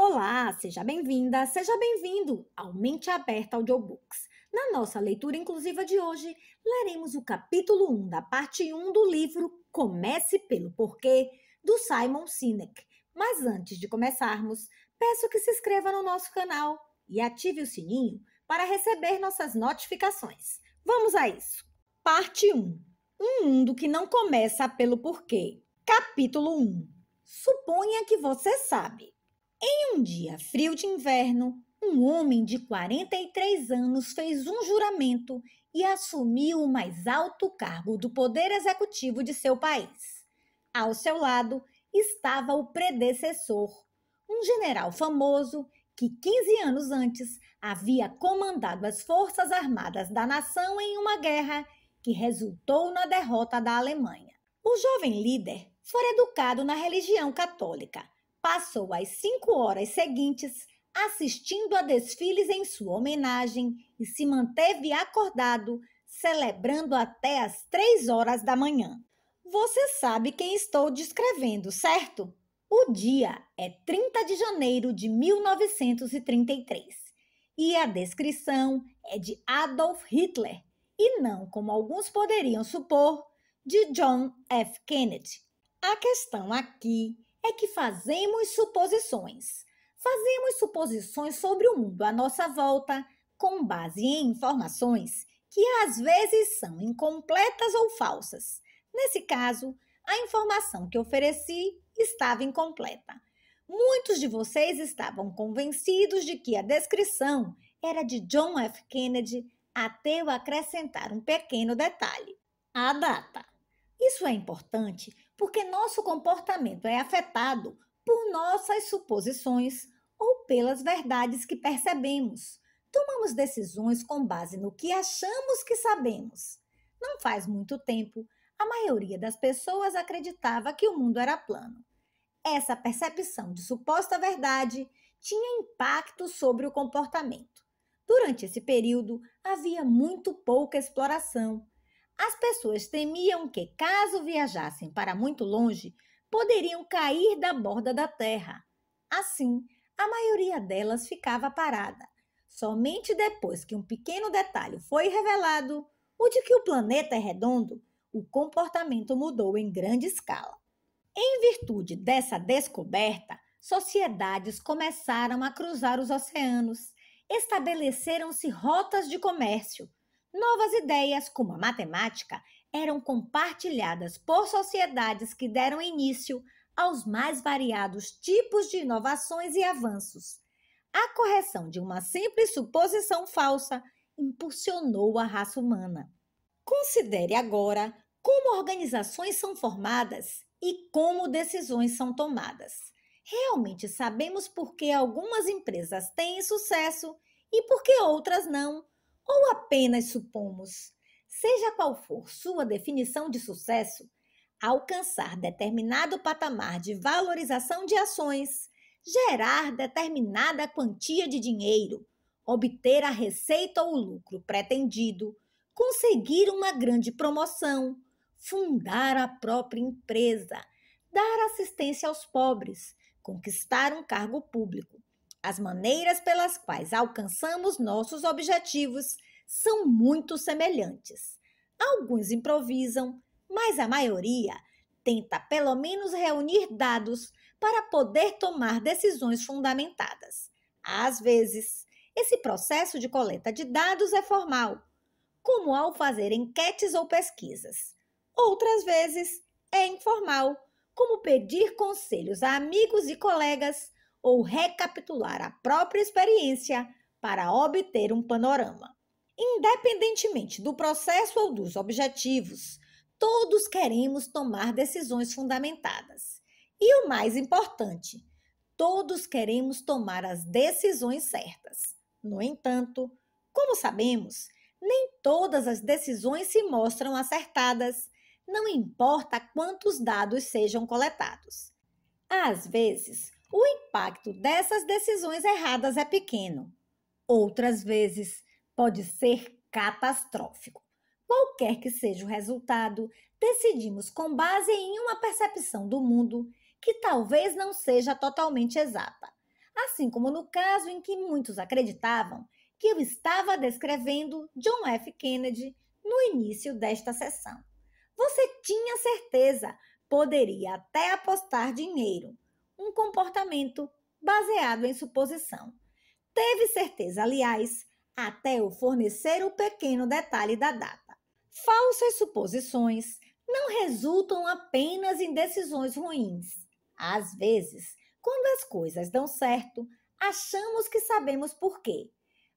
Olá, seja bem-vinda, seja bem-vindo ao Mente Aberta Audiobooks. Na nossa leitura inclusiva de hoje, leremos o capítulo 1 da parte 1 do livro Comece pelo Porquê, do Simon Sinek. Mas antes de começarmos, peço que se inscreva no nosso canal e ative o sininho para receber nossas notificações. Vamos a isso! Parte 1. Um mundo que não começa pelo porquê. Capítulo 1. Suponha que você sabe. Em um dia frio de inverno, um homem de 43 anos fez um juramento e assumiu o mais alto cargo do poder executivo de seu país. Ao seu lado estava o predecessor, um general famoso que 15 anos antes havia comandado as forças armadas da nação em uma guerra que resultou na derrota da Alemanha. O jovem líder foi educado na religião católica. Passou as 5 horas seguintes assistindo a desfiles em sua homenagem e se manteve acordado, celebrando até as 3 horas da manhã. Você sabe quem estou descrevendo, certo? O dia é 30 de janeiro de 1933 e a descrição é de Adolf Hitler e não, como alguns poderiam supor, de John F. Kennedy. A questão aqui é que fazemos suposições. Fazemos suposições sobre o mundo à nossa volta com base em informações que às vezes são incompletas ou falsas. Nesse caso, a informação que ofereci estava incompleta. Muitos de vocês estavam convencidos de que a descrição era de John F. Kennedy até eu acrescentar um pequeno detalhe: a data. Isso é importante porque nosso comportamento é afetado por nossas suposições ou pelas verdades que percebemos. Tomamos decisões com base no que achamos que sabemos. Não faz muito tempo, a maioria das pessoas acreditava que o mundo era plano. Essa percepção de suposta verdade tinha impacto sobre o comportamento. Durante esse período, havia muito pouca exploração. As pessoas temiam que, caso viajassem para muito longe, poderiam cair da borda da Terra. Assim, a maioria delas ficava parada. Somente depois que um pequeno detalhe foi revelado, o de que o planeta é redondo, o comportamento mudou em grande escala. Em virtude dessa descoberta, sociedades começaram a cruzar os oceanos, estabeleceram-se rotas de comércio. Novas ideias, como a matemática, eram compartilhadas por sociedades que deram início aos mais variados tipos de inovações e avanços. A correção de uma simples suposição falsa impulsionou a raça humana. Considere agora como organizações são formadas e como decisões são tomadas. Realmente sabemos por que algumas empresas têm sucesso e por que outras não? Ou apenas supomos? Seja qual for sua definição de sucesso, alcançar determinado patamar de valorização de ações, gerar determinada quantia de dinheiro, obter a receita ou lucro pretendido, conseguir uma grande promoção, fundar a própria empresa, dar assistência aos pobres, conquistar um cargo público. As maneiras pelas quais alcançamos nossos objetivos são muito semelhantes. Alguns improvisam, mas a maioria tenta pelo menos reunir dados para poder tomar decisões fundamentadas. Às vezes, esse processo de coleta de dados é formal, como ao fazer enquetes ou pesquisas. Outras vezes, é informal, como pedir conselhos a amigos e colegas ou recapitular a própria experiência para obter um panorama. Independentemente do processo ou dos objetivos, todos queremos tomar decisões fundamentadas. E o mais importante, todos queremos tomar as decisões certas. No entanto, como sabemos, nem todas as decisões se mostram acertadas, não importa quantos dados sejam coletados. Às vezes, o impacto dessas decisões erradas é pequeno. Outras vezes, pode ser catastrófico. Qualquer que seja o resultado, decidimos com base em uma percepção do mundo que talvez não seja totalmente exata. Assim como no caso em que muitos acreditavam que eu estava descrevendo John F. Kennedy no início desta sessão. Você tinha certeza, poderia até apostar dinheiro, um comportamento baseado em suposição. Teve certeza, aliás, até eu fornecer o pequeno detalhe da data. Falsas suposições não resultam apenas em decisões ruins. Às vezes, quando as coisas dão certo, achamos que sabemos por quê.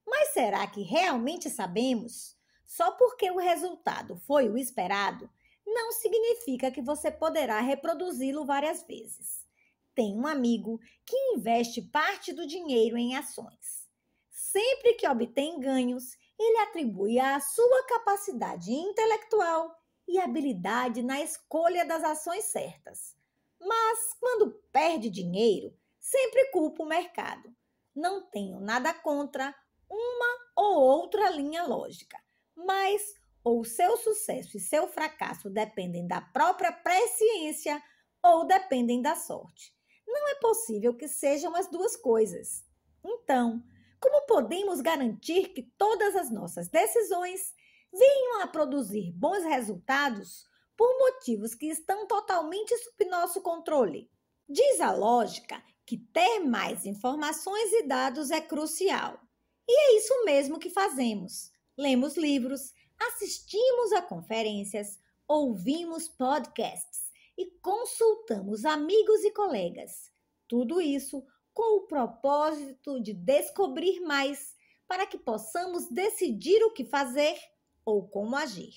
Mas será que realmente sabemos? Só porque o resultado foi o esperado, não significa que você poderá reproduzi-lo várias vezes. Tem um amigo que investe parte do dinheiro em ações. Sempre que obtém ganhos, ele atribui à sua capacidade intelectual e habilidade na escolha das ações certas. Mas, quando perde dinheiro, sempre culpa o mercado. Não tenho nada contra uma ou outra linha lógica, mas ou seu sucesso e seu fracasso dependem da própria presciência ou dependem da sorte. Não é possível que sejam as duas coisas. Então, como podemos garantir que todas as nossas decisões venham a produzir bons resultados por motivos que estão totalmente sob nosso controle? Diz a lógica que ter mais informações e dados é crucial. E é isso mesmo que fazemos. Lemos livros, assistimos a conferências, ouvimos podcasts e consultamos amigos e colegas. Tudo isso com o propósito de descobrir mais para que possamos decidir o que fazer ou como agir.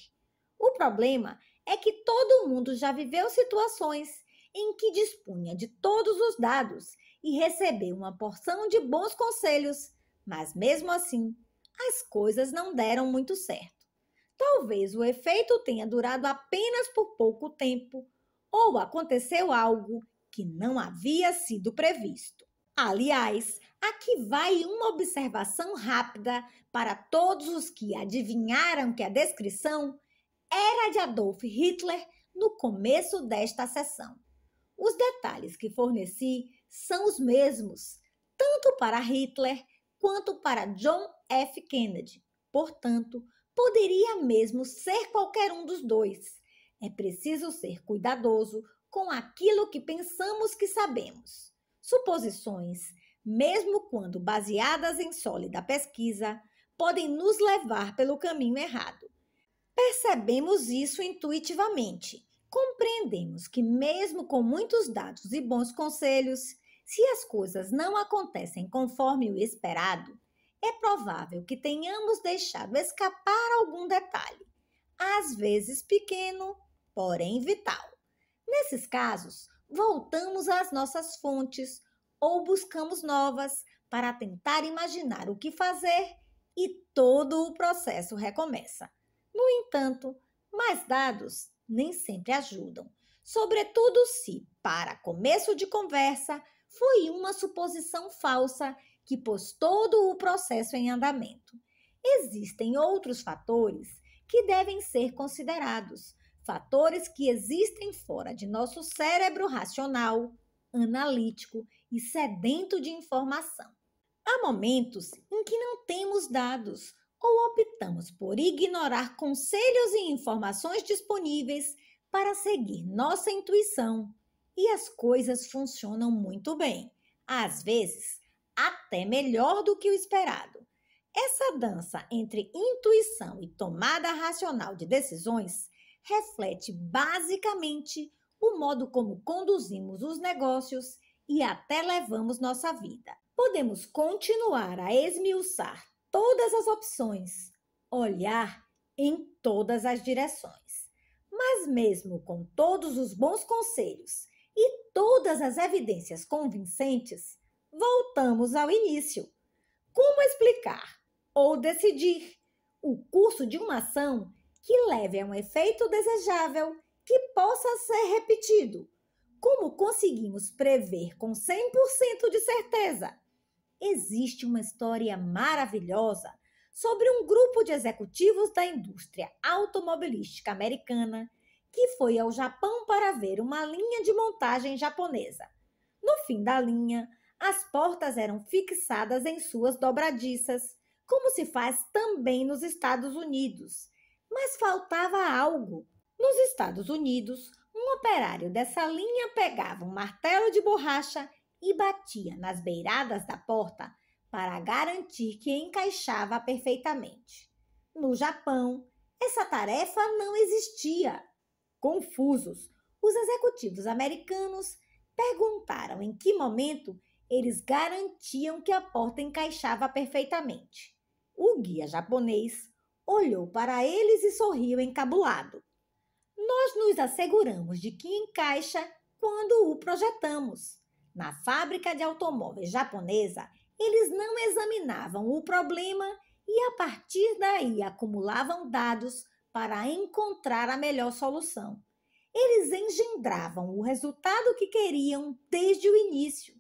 O problema é que todo mundo já viveu situações em que dispunha de todos os dados e recebeu uma porção de bons conselhos, mas mesmo assim, as coisas não deram muito certo. Talvez o efeito tenha durado apenas por pouco tempo, ou aconteceu algo que não havia sido previsto. Aliás, aqui vai uma observação rápida para todos os que adivinharam que a descrição era de Adolf Hitler no começo desta sessão. Os detalhes que forneci são os mesmos, tanto para Hitler quanto para John F. Kennedy. Portanto, poderia mesmo ser qualquer um dos dois. É preciso ser cuidadoso com aquilo que pensamos que sabemos. Suposições, mesmo quando baseadas em sólida pesquisa, podem nos levar pelo caminho errado. Percebemos isso intuitivamente. Compreendemos que, mesmo com muitos dados e bons conselhos, se as coisas não acontecem conforme o esperado, é provável que tenhamos deixado escapar algum detalhe, às vezes pequeno, porém vital. Nesses casos, voltamos às nossas fontes ou buscamos novas para tentar imaginar o que fazer e todo o processo recomeça. No entanto, mais dados nem sempre ajudam, sobretudo se, para começo de conversa, foi uma suposição falsa que pôs todo o processo em andamento. Existem outros fatores que devem ser considerados, fatores que existem fora de nosso cérebro racional, analítico e sedento de informação. Há momentos em que não temos dados ou optamos por ignorar conselhos e informações disponíveis para seguir nossa intuição. E as coisas funcionam muito bem, às vezes até melhor do que o esperado. Essa dança entre intuição e tomada racional de decisões reflete basicamente o modo como conduzimos os negócios e até levamos nossa vida. Podemos continuar a esmiuçar todas as opções, olhar em todas as direções. Mas mesmo com todos os bons conselhos e todas as evidências convincentes, voltamos ao início. Como explicar ou decidir o curso de uma ação que leve a um efeito desejável que possa ser repetido? Como conseguimos prever com 100% de certeza? Existe uma história maravilhosa sobre um grupo de executivos da indústria automobilística americana que foi ao Japão para ver uma linha de montagem japonesa. No fim da linha, As portas eram fixadas em suas dobradiças, como se faz também nos Estados Unidos. Mas faltava algo. Nos Estados Unidos, um operário dessa linha pegava um martelo de borracha e batia nas beiradas da porta para garantir que encaixava perfeitamente. No Japão, essa tarefa não existia. Confusos, os executivos americanos perguntaram em que momento eles garantiam que a porta encaixava perfeitamente. O guia japonês olhou para eles e sorriu encabulado. Nós nos asseguramos de que encaixa quando o projetamos. Na fábrica de automóveis japonesa, eles não examinavam o problema e, a partir daí, acumulavam dados para encontrar a melhor solução. Eles engendravam o resultado que queriam desde o início.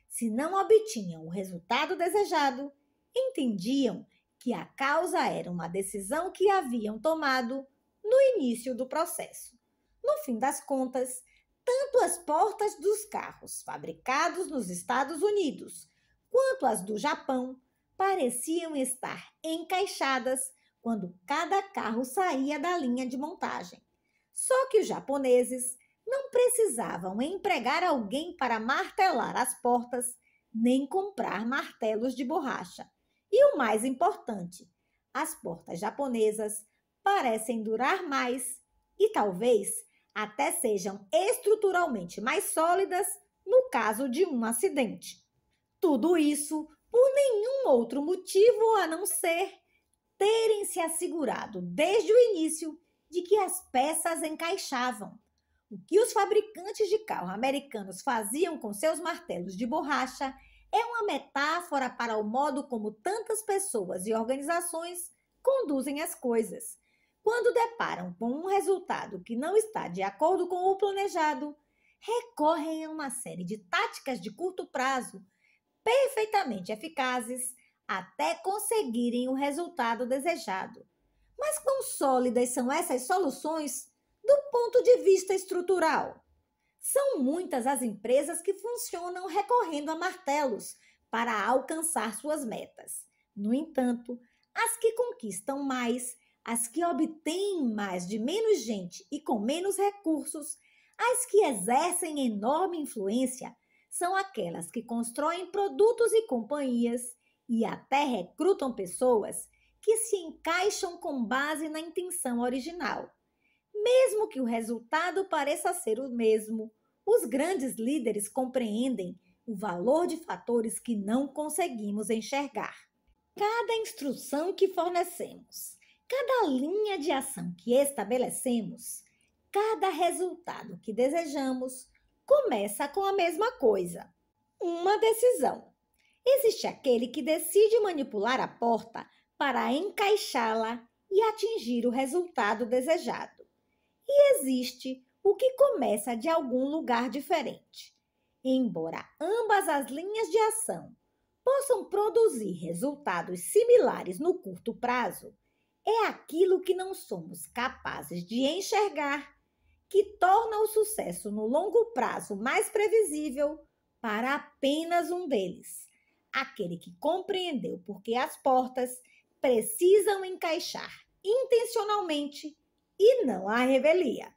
Se não obtinham o resultado desejado, entendiam que a causa era uma decisão que haviam tomado no início do processo. No fim das contas, tanto as portas dos carros fabricados nos Estados Unidos quanto as do Japão pareciam estar encaixadas quando cada carro saía da linha de montagem. Só que os japoneses não precisavam empregar alguém para martelar as portas, nem comprar martelos de borracha. E o mais importante, as portas japonesas parecem durar mais e talvez até sejam estruturalmente mais sólidas no caso de um acidente. Tudo isso por nenhum outro motivo a não ser terem se assegurado desde o início de que as peças encaixavam. O que os fabricantes de carro americanos faziam com seus martelos de borracha é uma metáfora para o modo como tantas pessoas e organizações conduzem as coisas. Quando deparam com um resultado que não está de acordo com o planejado, recorrem a uma série de táticas de curto prazo, perfeitamente eficazes, até conseguirem o resultado desejado. Mas quão sólidas são essas soluções do ponto de vista estrutural? São muitas as empresas que funcionam recorrendo a martelos para alcançar suas metas. No entanto, as que conquistam mais, as que obtêm mais de menos gente e com menos recursos, as que exercem enorme influência, são aquelas que constroem produtos e companhias e até recrutam pessoas que se encaixam com base na intenção original. Mesmo que o resultado pareça ser o mesmo, os grandes líderes compreendem o valor de fatores que não conseguimos enxergar. Cada instrução que fornecemos, cada linha de ação que estabelecemos, cada resultado que desejamos, começa com a mesma coisa: uma decisão. Existe aquele que decide manipular a porta para encaixá-la e atingir o resultado desejado. E existe o que começa de algum lugar diferente. Embora ambas as linhas de ação possam produzir resultados similares no curto prazo, é aquilo que não somos capazes de enxergar que torna o sucesso no longo prazo mais previsível para apenas um deles, aquele que compreendeu por que as portas precisam encaixar intencionalmente e não à revelia.